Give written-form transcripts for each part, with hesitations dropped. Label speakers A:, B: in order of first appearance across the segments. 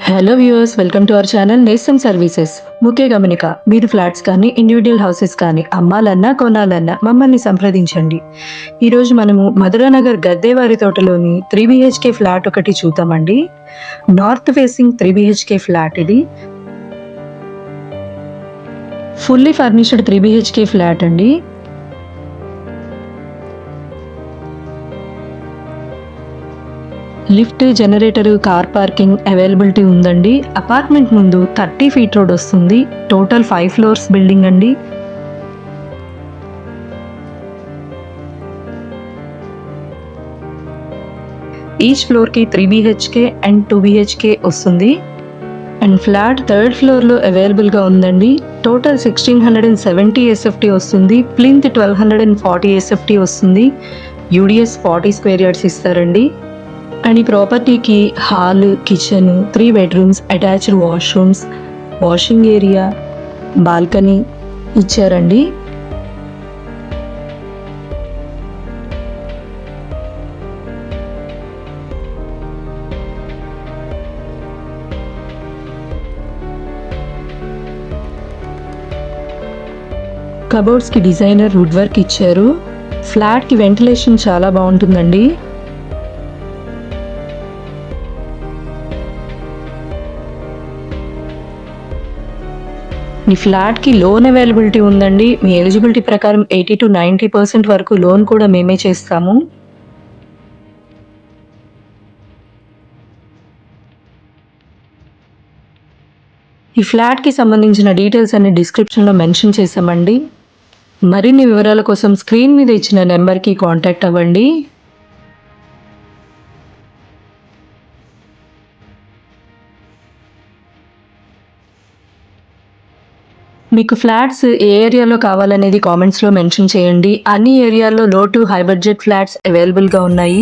A: Hello viewers, welcome to our channel నేస్తం services. ముఖ్య గమనిక, మీరు ఫ్లాట్స్ కానీ ఇండివిజువల్ హౌసెస్ కానీ అమ్మాలన్నా కొనాలన్నా మమ్మల్ని సంప్రదించండి. ఈరోజు మనము మధురానగర్ గద్దేవారి తోటలోని 3 BHK ఫ్లాట్ ఒకటి చూద్దామండి. నార్త్ ఫేసింగ్ 3 BHK ఫ్లాట్ ఇది. ఫుల్లీ ఫర్నిష్డ్ 3 BHK ఫ్లాట్ అండి. Lift, generator, car parking availability ఉందండి. అపార్ట్మెంట్ ముందు 30 ఫీట్ రోడ్ వస్తుంది. టోటల్ 5 ఫ్లోర్స్ బిల్డింగ్ అండి. ఈచ్ ఫ్లోర్కి 3 BHK అండ్ 2 BHK వస్తుంది. అండ్ ఫ్లాట్ 3rd ఫ్లోర్లో అవైలబుల్గా ఉందండి. టోటల్ 1670 SFT వస్తుంది. ప్లింత్ 1240 SFT వస్తుంది. UDS 40 స్క్వేర్ యార్డ్స్ ఇస్తారండి. అండ్ ఈ ప్రాపర్టీకి hall, kitchen, 3 bedrooms, attached washrooms, washing area, balcony ఇచ్చారండి. కబోర్డ్స్కి డిజైనర్ వుడ్ వర్క్ ఇచ్చారు. ఫ్లాట్కి వెంటిలేషన్ చాలా బాగుంటుందండి. ఈ ఫ్లాట్కి లోన్ అవైలబిలిటీ ఉందండి. మీ ఎలిజిబిలిటీ ప్రకారం 80 to 90% వరకు లోన్ కూడా మేమే చేస్తాము. ఈ ఫ్లాట్కి సంబంధించిన డీటెయిల్స్ అన్ని డిస్క్రిప్షన్లో మెన్షన్ చేసామండి. మరిన్ని వివరాల కోసం స్క్రీన్ మీద ఇచ్చిన నెంబర్కి కాంటాక్ట్ అవ్వండి. మీకు ఫ్లాట్స్ ఏ ఏరియాలో కావాలనేది కామెంట్స్లో మెన్షన్ చేయండి. అన్ని ఏరియాల్లో లో టు హై బడ్జెట్ ఫ్లాట్స్ అవైలబుల్గా ఉన్నాయి.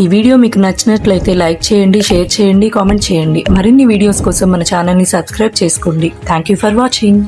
A: ఈ వీడియో మీకు నచ్చినట్లయితే లైక్ చేయండి, షేర్ చేయండి, కామెంట్ చేయండి. మరిన్ని వీడియోస్ కోసం మన ఛానల్ని సబ్స్క్రైబ్ చేసుకోండి. Thank you for watching.